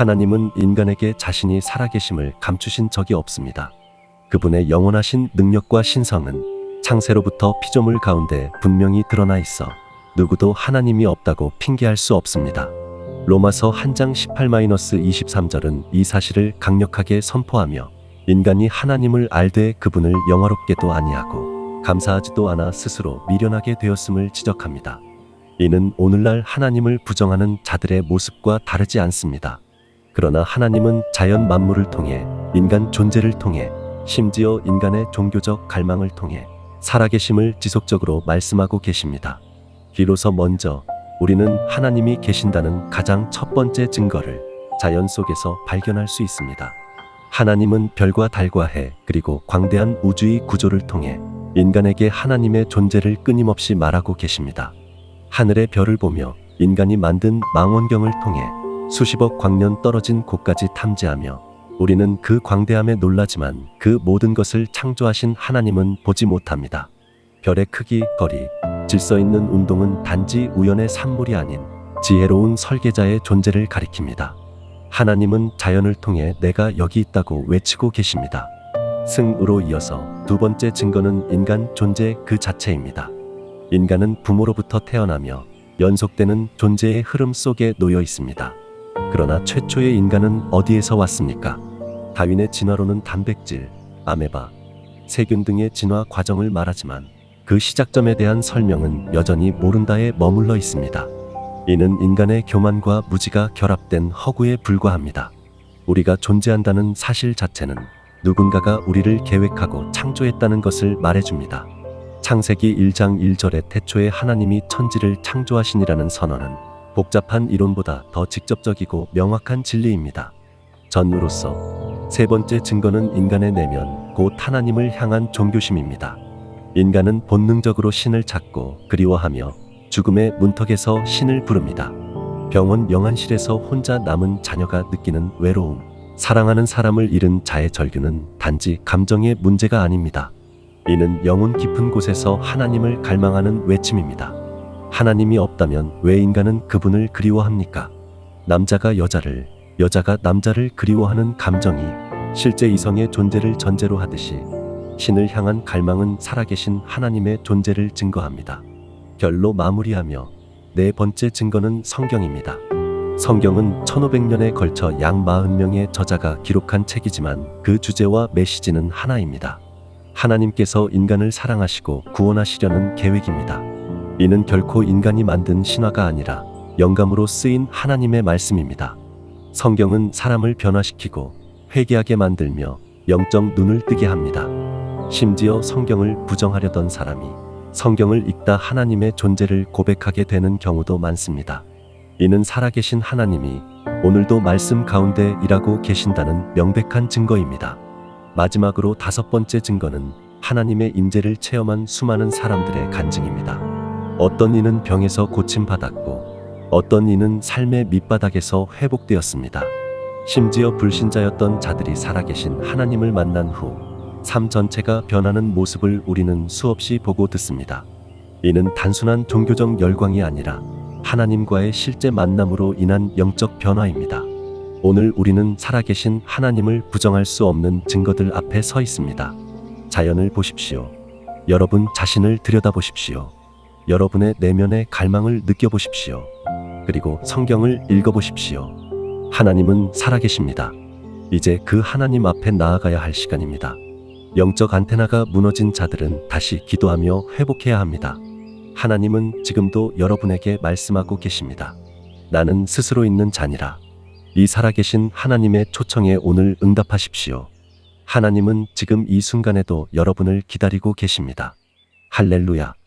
하나님은 인간에게 자신이 살아계심을 감추신 적이 없습니다. 그분의 영원하신 능력과 신성은 창세로부터 피조물 가운데 분명히 드러나 있어 누구도 하나님이 없다고 핑계할 수 없습니다. 로마서 1장 18-23절은 이 사실을 강력하게 선포하며 인간이 하나님을 알되 그분을 영화롭게도 아니하고 감사하지도 않아 스스로 미련하게 되었음을 지적합니다. 이는 오늘날 하나님을 부정하는 자들의 모습과 다르지 않습니다. 그러나 하나님은 자연 만물을 통해 인간 존재를 통해 심지어 인간의 종교적 갈망을 통해 살아계심을 지속적으로 말씀하고 계십니다. 비로소 먼저 우리는 하나님이 계신다는 가장 첫 번째 증거를 자연 속에서 발견할 수 있습니다. 하나님은 별과 달과 해 그리고 광대한 우주의 구조를 통해 인간에게 하나님의 존재를 끊임없이 말하고 계십니다. 하늘의 별을 보며 인간이 만든 망원경을 통해 수십억 광년 떨어진 곳까지 탐지하며 우리는 그 광대함에 놀라지만 그 모든 것을 창조하신 하나님은 보지 못합니다. 별의 크기, 거리, 질서 있는 운동은 단지 우연의 산물이 아닌 지혜로운 설계자의 존재를 가리킵니다. 하나님은 자연을 통해 내가 여기 있다고 외치고 계십니다. 승으로 이어서 두 번째 증거는 인간 존재 그 자체입니다. 인간은 부모로부터 태어나며 연속되는 존재의 흐름 속에 놓여 있습니다. 그러나 최초의 인간은 어디에서 왔습니까? 다윈의 진화론은 단백질, 아메바, 세균 등의 진화 과정을 말하지만 그 시작점에 대한 설명은 여전히 모른다에 머물러 있습니다. 이는 인간의 교만과 무지가 결합된 허구에 불과합니다. 우리가 존재한다는 사실 자체는 누군가가 우리를 계획하고 창조했다는 것을 말해줍니다. 창세기 1장 1절에 태초에 하나님이 천지를 창조하시니라는 선언은 복잡한 이론보다 더 직접적이고 명확한 진리입니다. 전으로서 세 번째 증거는 인간의 내면, 곧 하나님을 향한 존경심입니다. 인간은 본능적으로 신을 찾고 그리워하며 죽음의 문턱에서 신을 부릅니다. 병원 영안실에서 혼자 남은 자녀가 느끼는 외로움, 사랑하는 사람을 잃은 자의 절규는 단지 감정의 문제가 아닙니다. 이는 영혼 깊은 곳에서 하나님을 갈망하는 외침입니다. 하나님이 없다면 왜 인간은 그분을 그리워합니까? 남자가 여자를, 여자가 남자를 그리워하는 감정이 실제 이성의 존재를 전제로 하듯이 신을 향한 갈망은 살아계신 하나님의 존재를 증거합니다. 결로 마무리하며 네 번째 증거는 성경입니다. 성경은 1500년에 걸쳐 약 40명의 저자가 기록한 책이지만 그 주제와 메시지는 하나입니다. 하나님께서 인간을 사랑하시고 구원하시려는 계획입니다. 이는 결코 인간이 만든 신화가 아니라 영감으로 쓰인 하나님의 말씀입니다. 성경은 사람을 변화시키고 회개하게 만들며 영적 눈을 뜨게 합니다. 심지어 성경을 부정하려던 사람이 성경을 읽다 하나님의 존재를 고백하게 되는 경우도 많습니다. 이는 살아계신 하나님이 오늘도 말씀 가운데 일하고 계신다는 명백한 증거입니다. 마지막으로 다섯 번째 증거는 하나님의 임재를 체험한 수많은 사람들의 간증입니다. 어떤 이는 병에서 고침받았고 어떤 이는 삶의 밑바닥에서 회복되었습니다. 심지어 불신자였던 자들이 살아계신 하나님을 만난 후 삶 전체가 변하는 모습을 우리는 수없이 보고 듣습니다. 이는 단순한 종교적 열광이 아니라 하나님과의 실제 만남으로 인한 영적 변화입니다. 오늘 우리는 살아계신 하나님을 부정할 수 없는 증거들 앞에 서 있습니다. 자연을 보십시오. 여러분 자신을 들여다보십시오. 여러분의 내면의 갈망을 느껴보십시오. 그리고 성경을 읽어보십시오. 하나님은 살아계십니다. 이제 그 하나님 앞에 나아가야 할 시간입니다. 영적 안테나가 무너진 자들은 다시 기도하며 회복해야 합니다. 하나님은 지금도 여러분에게 말씀하고 계십니다. 나는 스스로 있는 자니라. 이 살아계신 하나님의 초청에 오늘 응답하십시오. 하나님은 지금 이 순간에도 여러분을 기다리고 계십니다. 할렐루야.